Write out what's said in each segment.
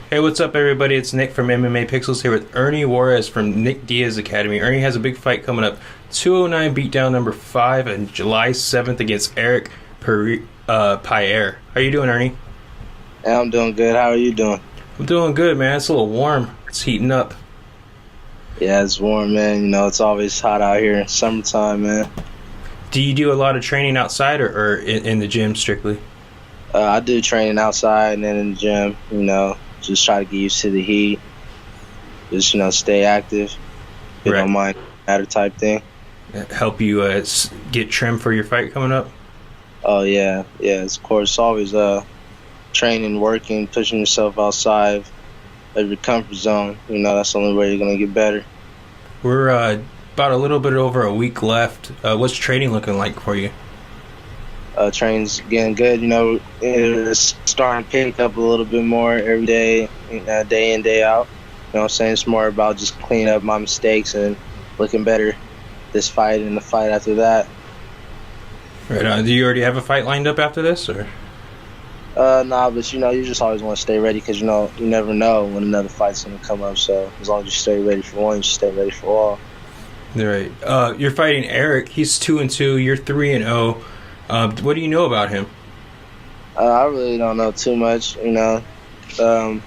Hey, what's up, everybody? It's Nick from MMA Pixels here with Ernie Juarez from Nick Diaz Academy. Ernie has a big fight coming up, 209 Beatdown number 5 on July 7th against Eric Pierre. How you doing, Ernie? Yeah, I'm doing good. How are you doing? I'm doing good, man. It's a little warm. It's heating up. Yeah, it's warm, man. You know, it's always hot out here. Summertime, man. Do you do a lot of training outside or in the gym strictly? I do training outside and then in the gym, you know. Just try to get used to the heat. Just, you know, stay active. You don't mind matter type thing. Help you get trim for your fight coming up? Oh, yeah. Yeah, of course. Always training, working, pushing yourself outside of your comfort zone. You know, that's the only way you're going to get better. We're about a little bit over a week left. What's training looking like for you? Training's getting good, you know. It's starting to pick up a little bit more every day, day in, day out. You know what I'm saying? It's more about just cleaning up my mistakes and looking better this fight and the fight after that. Right on. Do you already have a fight lined up after this, or? Nah, but you know, you just always want to stay ready because, you know, you never know when another fight's going to come up. So as long as you stay ready for one, you stay ready for all. Right. You're fighting Eric. He's 2-2. You're 3-0. What do you know about him? I really don't know too much, you know. I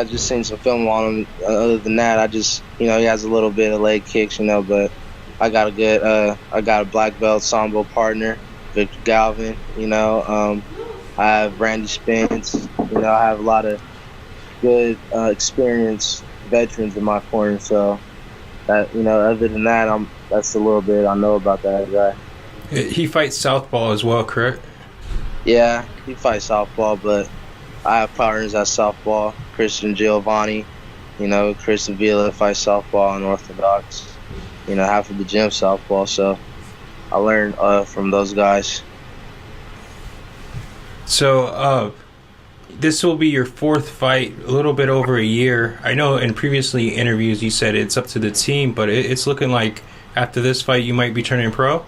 just seen some film on him. Other than that, I just, you know, he has a little bit of leg kicks, you know. But I got a black belt sambo partner, Victor Galvin. You know, I have Randy Spence. You know, I have a lot of good, experienced veterans in my corner. So that, you know, other than that, that's a little bit I know about that guy. He fights southpaw as well, correct? Yeah, he fights southpaw, but I have partners at southpaw. Christian Giovanni, you know, Chris Avila fights southpaw and orthodox. You know, half of the gym southpaw, so I learned from those guys. So, this will be your fourth fight, a little bit over a year. I know in previously interviews you said it's up to the team, but it's looking like after this fight you might be turning pro?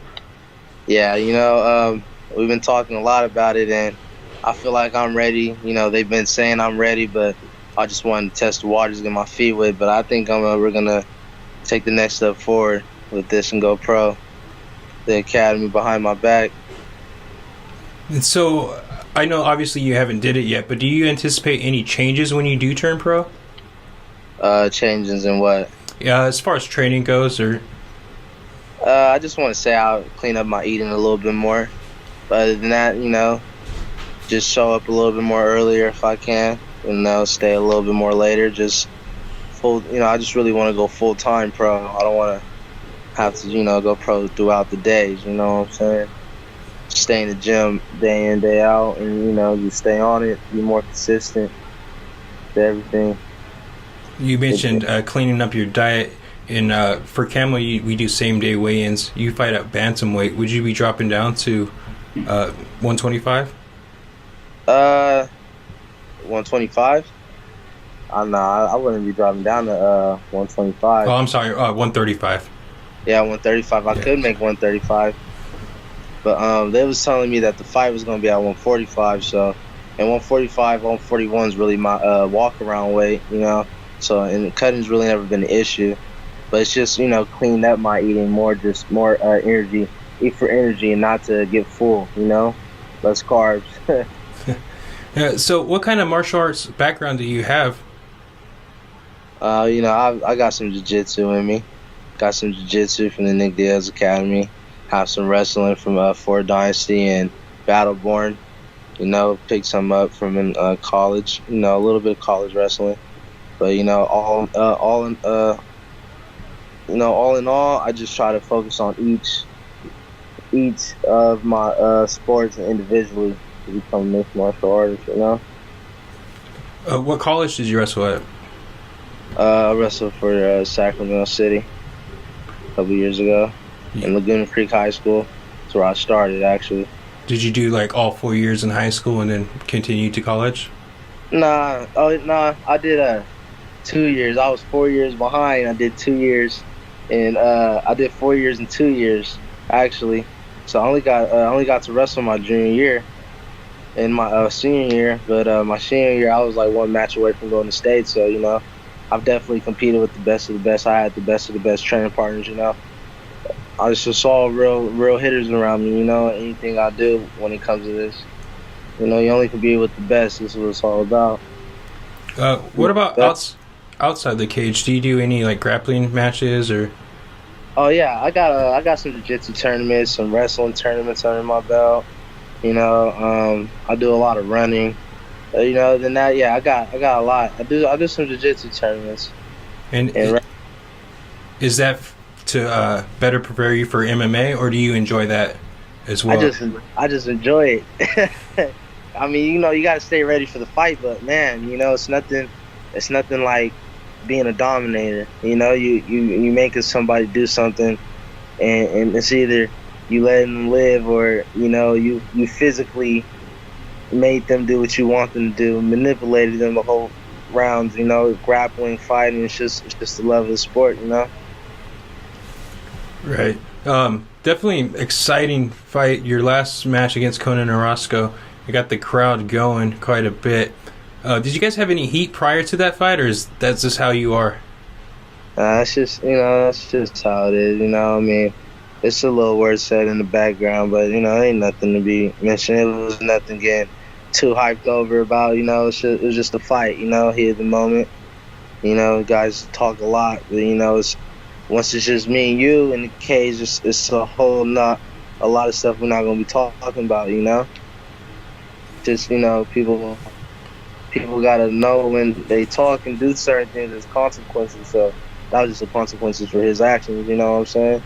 Yeah, you know, we've been talking a lot about it, and I feel like I'm ready. You know, they've been saying I'm ready, but I just wanted to test the waters, get my feet wet. But I think we're going to take the next step forward with this and go pro. The academy behind my back. And so, I know obviously you haven't did it yet, but do you anticipate any changes when you do turn pro? Changes in what? Yeah, as far as training goes, or... I just want to say I'll clean up my eating a little bit more. But other than that, you know, just show up a little bit more earlier if I can. You know, stay a little bit more later. Just full, you know, I just really want to go full-time pro. I don't want to have to, you know, go pro throughout the days, you know what I'm saying? Stay in the gym day in, day out, and, you know, just stay on it, be more consistent to everything. You mentioned cleaning up your diet. And for Camo, we do same-day weigh-ins. You fight at bantamweight. Would you be dropping down to 125? 125? No, I wouldn't be dropping down to 125. Oh, I'm sorry, 135. Yeah, 135. I could make 135. But they was telling me that the fight was going to be at 145. So, and 145, 141 is really my walk-around weight, you know. So, and cutting's really never been an issue. But it's just, you know, clean up my eating more, just more energy. Eat for energy and not to get full, you know? Less carbs. So what kind of martial arts background do you have? You know, I got some jiu-jitsu in me. Got some jiu-jitsu from the Nick Diaz Academy. Have some wrestling from Ford Dynasty and Battleborn. You know, picked some up from in college. You know, a little bit of college wrestling. But, you know, all in all, I just try to focus on each of my sports individually to become a mixed martial artist, you know? What college did you wrestle at? I wrestled for Sacramento City a couple years ago in Laguna Creek High School. That's where I started, actually. Did you do, like, all 4 years in high school and then continue to college? Nah, I did 2 years. I was 4 years behind. I did 2 years. And I did 4 years and 2 years, actually. So I only got to wrestle my junior year. in my senior year, but my senior year I was like one match away from going to state. So I've definitely competed with the best of the best. I had the best of the best training partners. I just saw real hitters around me. Anything I do when it comes to this, you only compete with the best. This is what it's all about. What about outside the cage? Do you do any like grappling matches or? Oh yeah, I got some jiu-jitsu tournaments, some wrestling tournaments under my belt. I do a lot of running. Than that, yeah, I got a lot. I do some jiu-jitsu tournaments. And is that to better prepare you for MMA, or do you enjoy that as well? I just enjoy it. I mean, you got to stay ready for the fight, but man, it's nothing like being a dominator. You making somebody do something, and it's either you letting them live or you physically made them do what you want them to do, manipulated them the whole rounds. Grappling, fighting. It's just the love of the sport. Right. Definitely exciting fight. Your last match against Conan Orozco, you got the crowd going quite a bit. Did you guys have any heat prior to that fight, or is that just how you are? That's just how it is. I mean, it's a little word said in the background, but it ain't nothing to be mentioned. It was nothing getting too hyped over about. It was just a fight. Here at the moment. Guys talk a lot, but once it's just me and you in the cage, it's a whole not a lot of stuff we're not gonna be talking about. Just people gotta know when they talk and do certain things, there's consequences. So that was just the consequences for his actions. You know what I'm saying?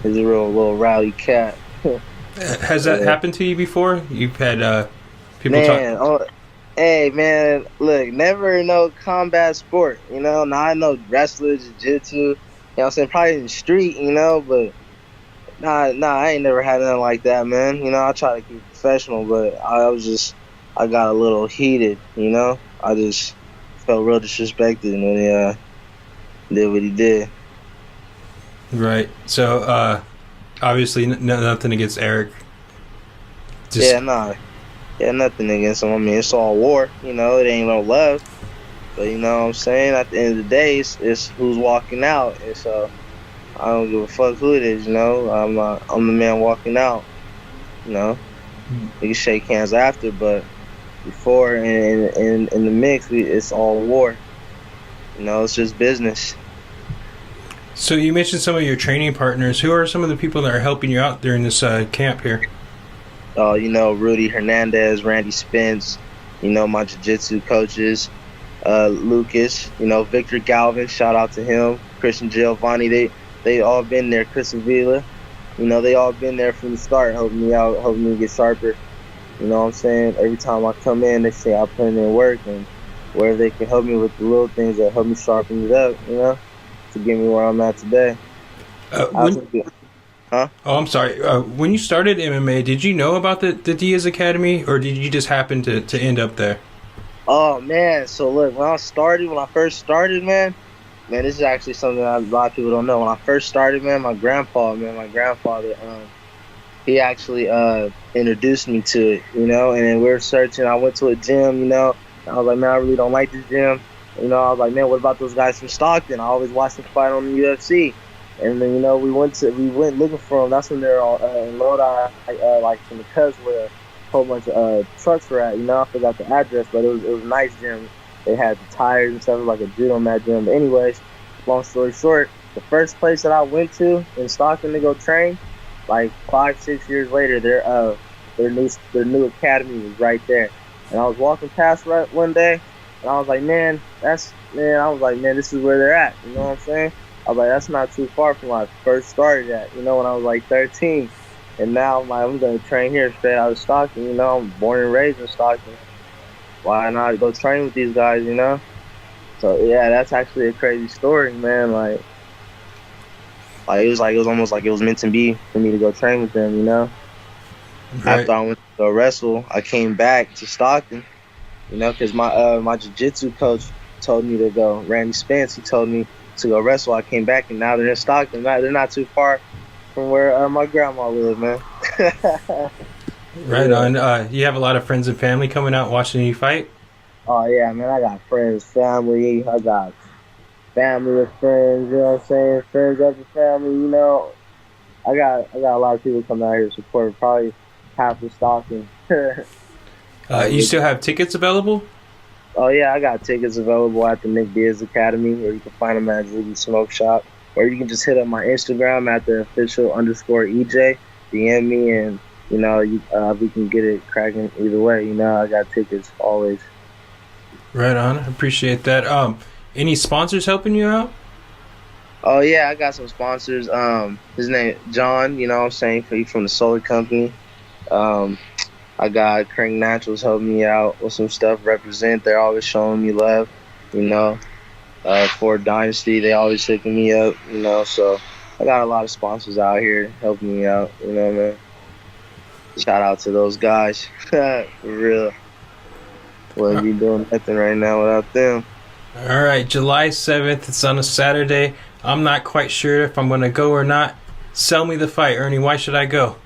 He's a real little rowdy cat. Has that happened to you before? You've had people talk. Hey man, look, never no combat sport. Now I know wrestler, jiu-jitsu. I'm saying probably in the street. But nah, I ain't never had nothing like that, man. I try to keep it professional, but I got a little heated. I just felt real disrespected when he did what he did. Right. So obviously nothing against Eric. Yeah, nothing against him. I mean, it's all war. It ain't no love. But you know what I'm saying? At the end of the day, it's who's walking out. And so I don't give a fuck who it is. I'm the man walking out. We can shake hands after, but before in the mix, it's all war. It's just business. So you mentioned some of your training partners. Who are some of the people that are helping you out during this camp here? Rudy Hernandez, Randy Spence. My jiu-jitsu coaches. Lucas, Victor Galvin, shout out to him, Christian Giovanni, they all been there, Chris Avila, they all been there from the start, helping me out, helping me get sharper. You know what I'm saying? Every time I come in, they say I put in work, and where they can help me with the little things that help me sharpen it up, to get me where I'm at today. Oh, I'm sorry. When you started MMA, did you know about the Diaz Academy, or did you just happen to end up there? Oh man, so look, when I first started, man, this is actually something that a lot of people don't know. When I first started, man, my grandfather, he actually introduced me to it, and then we were searching. I went to a gym, I was like, man, I really don't like this gym. I was like, man, what about those guys from Stockton? I always watched them fight on the UFC. And then, we went looking for them. That's when they're all in Lodi, like from the Cubs where whole bunch of trucks were at. I forgot the address, but it was a nice gym. They had the tires and stuff, like a judo mat gym. But anyways, long story short, the first place that I went to in Stockton to go train, like 5-6 years later, their new academy was right there. And I was walking past right one day, and I was like, man, this is where they're at. You know what I'm saying? I was like, that's not too far from where I first started at. When I was like 13. And now I'm like, I'm going to train here straight out of Stockton. I'm born and raised in Stockton. Why not go train with these guys, So, yeah, that's actually a crazy story, man. Like it was almost like it was meant to be for me to go train with them, Right. After I went to go wrestle, I came back to Stockton, because my jiu-jitsu coach told me to go. Randy Spence, he told me to go wrestle. I came back, and now they're in Stockton. They're not too far from where my grandma lived, man. Right on. You have a lot of friends and family coming out watching you fight? Oh yeah, man, I got friends, family. I got family of friends. You know what I'm saying? Friends of the family. You know, I got a lot of people coming out here to support. Probably half the Stockton. You still have tickets available? Oh yeah, I got tickets available at the Nick Diaz Academy, or you can find them at Ziggy Smoke Shop, or you can just hit up my Instagram at the official_EJ, DM me, and we can get it cracking either way. I got tickets always. Right on. Appreciate that. Any sponsors helping you out? Oh yeah, I got some sponsors. His name John. You know what I'm saying, from the solar company. I got Crank Naturals helping me out with some stuff. Represent, they're always showing me love. For Dynasty, they always hooking me up. So I got a lot of sponsors out here helping me out. Man. Shout out to those guys. For real. Wouldn't be doing nothing right now without them. All right, July 7th. It's on a Saturday. I'm not quite sure if I'm going to go or not. Sell me the fight, Ernie. Why should I go?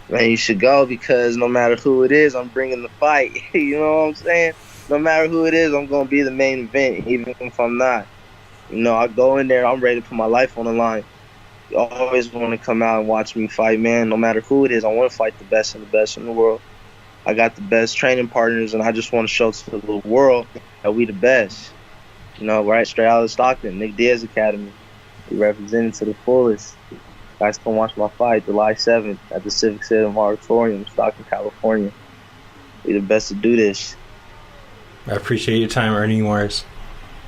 Man, you should go because no matter who it is, I'm bringing the fight. You know what I'm saying? No matter who it is, I'm going to be the main event, even if I'm not. I go in there, I'm ready to put my life on the line. You always want to come out and watch me fight, man. No matter who it is, I want to fight the best of the best in the world. I got the best training partners, and I just want to show to the world that we the best. Right straight out of Stockton, Nick Diaz Academy. We represented to the fullest. Guys, come watch my fight July 7th at the Civic Center Auditorium, Stockton, California. We the best to do this. I appreciate your time, Ernie Juarez.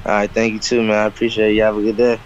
All right, thank you too, man. I appreciate it. You have a good day.